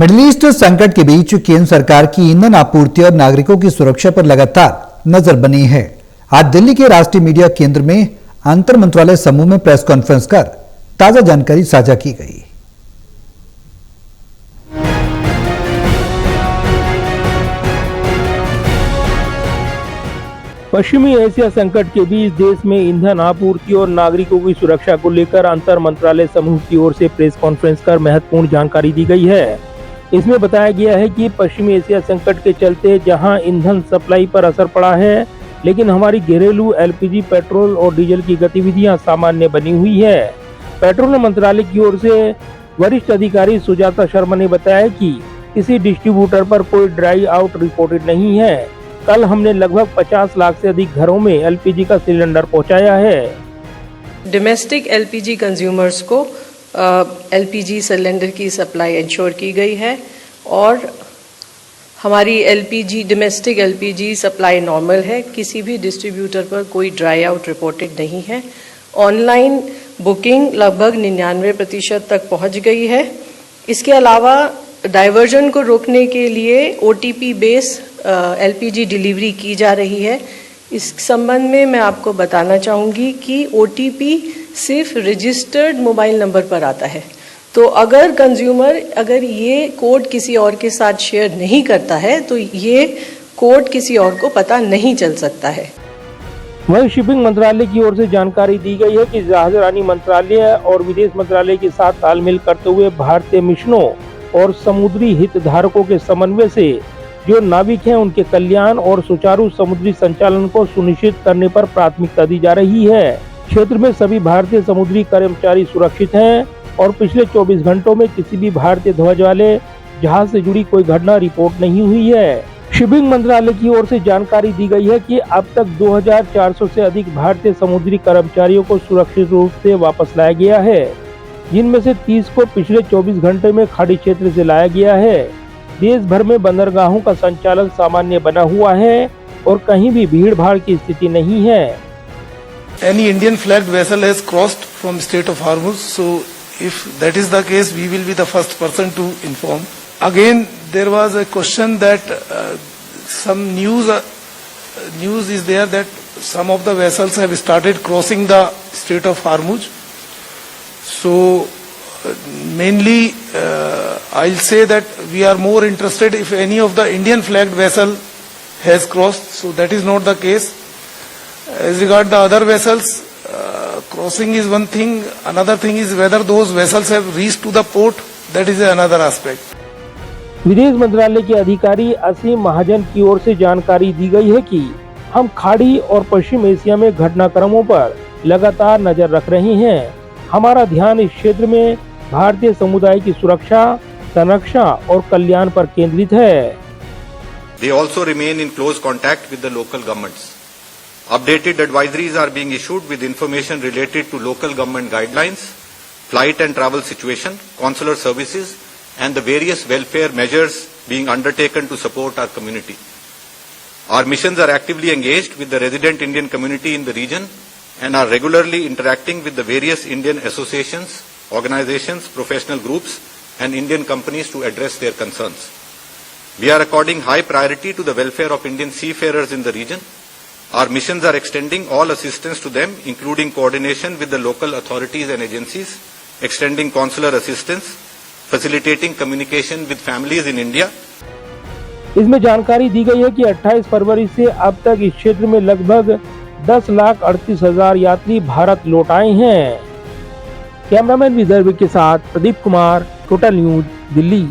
Middle east संकट के बीच केंद्र सरकार की ईंधन आपूर्ति और नागरिकों की सुरक्षा पर लगातार नजर बनी है। आज दिल्ली के राष्ट्रीय मीडिया केंद्र में अंतर मंत्रालय समूह में प्रेस कॉन्फ्रेंस कर ताजा जानकारी साझा की गई। पश्चिमी एशिया संकट के बीच देश में ईंधन आपूर्ति और नागरिकों की सुरक्षा को लेकर अंतर मंत्रालय समूह की ओर से प्रेस कॉन्फ्रेंस कर महत्वपूर्ण जानकारी दी गई है। इसमें बताया गया है कि पश्चिमी एशिया संकट के चलते जहां ईंधन सप्लाई पर असर पड़ा है, लेकिन हमारी घरेलू एलपीजी, पेट्रोल और डीजल की गतिविधियां सामान्य बनी हुई है। पेट्रोल मंत्रालय की ओर से वरिष्ठ अधिकारी सुजाता शर्मा ने बताया कि किसी डिस्ट्रीब्यूटर पर कोई ड्राई आउट रिपोर्टेड नहीं है। कल हमने लगभग 50 लाख से अधिक घरों में एलपीजी का सिलेंडर पहुंचाया है। डोमेस्टिक एलपीजी कंज्यूमर्स को एलपीजी सिलेंडर की सप्लाई इंश्योर की गई है और हमारी डोमेस्टिक एलपीजी सप्लाई नॉर्मल है। किसी भी डिस्ट्रीब्यूटर पर कोई ड्राई आउट रिपोर्टेड नहीं है। ऑनलाइन बुकिंग लगभग 99% तक पहुंच गई है। इसके अलावा डाइवर्जन को रोकने के लिए ओटीपी बेस एलपीजी डिलीवरी की जा रही है। इस संबंध में मैं आपको बताना चाहूँगी कि ओटीपी सिर्फ रजिस्टर्ड मोबाइल नंबर पर आता है, तो अगर कंज्यूमर ये कोड किसी और के साथ शेयर नहीं करता है तो ये कोड किसी और को पता नहीं चल सकता है। वहीं शिपिंग मंत्रालय की ओर से जानकारी दी गई है कि जहाजरानी मंत्रालय और विदेश मंत्रालय के साथ तालमेल करते हुए भारतीय मिशनों और समुद्री हितधारकों के समन्वय से जो नाविक हैं उनके कल्याण और सुचारू समुद्री संचालन को सुनिश्चित करने पर प्राथमिकता दी जा रही है। क्षेत्र में सभी भारतीय समुद्री कर्मचारी सुरक्षित हैं और पिछले 24 घंटों में किसी भी भारतीय ध्वज वाले जहाज से जुड़ी कोई घटना रिपोर्ट नहीं हुई है। शिपिंग मंत्रालय की ओर से जानकारी दी गई है कि अब तक 2400 से अधिक भारतीय समुद्री कर्मचारियों को सुरक्षित रूप से वापस लाया गया है, जिनमें से 30 को पिछले 24 घंटे में खाड़ी क्षेत्र से लाया गया है। देश भर में बंदरगाहों का संचालन सामान्य बना हुआ है और कहीं भी भीड़ भाड़ की स्थिति नहीं है। Any Indian flagged vessel has crossed from Strait of Hormuz, so if that is the case, we will be the first person to inform. Again, there was a question that some news is there that some of the vessels have started crossing the Strait of Hormuz. So mainly I'll say that we are more interested if any of the Indian flagged vessel has crossed, so that is not the case. As regard the other vessels, crossing is one thing, another thing is whether those vessels have reached to the port, that is another aspect. विदेश मंत्रालय के अधिकारी असीम महाजन की ओर से जानकारी दी गई है कि हम खाड़ी और पश्चिम एशिया में घटनाक्रमों पर लगातार नजर रख रहे हैं। हमारा ध्यान इस क्षेत्र में भारतीय समुदाय की सुरक्षा, संरक्षा और कल्याण पर केंद्रित है। They also remain in close contact with the local governments. Updated advisories are being issued with information related to local government guidelines, flight and travel situation, consular services, and the various welfare measures being undertaken to support our community. Our missions are actively engaged with the resident Indian community in the region and are regularly interacting with the various Indian associations, organizations, professional groups, and Indian companies to address their concerns. We are according high priority to the welfare of Indian seafarers in the region. Our missions are extending all assistance to them, including coordination with the local authorities and agencies, extending consular assistance, facilitating communication with families in India. इसमें जानकारी दी गई है कि 28 फरवरी से अब तक इस क्षेत्र में लगभग 10,38,000 यात्री भारत लौट आए हैं। कैमरामैन विदर्भ के साथ प्रदीप कुमार, टोटल न्यूज, दिल्ली।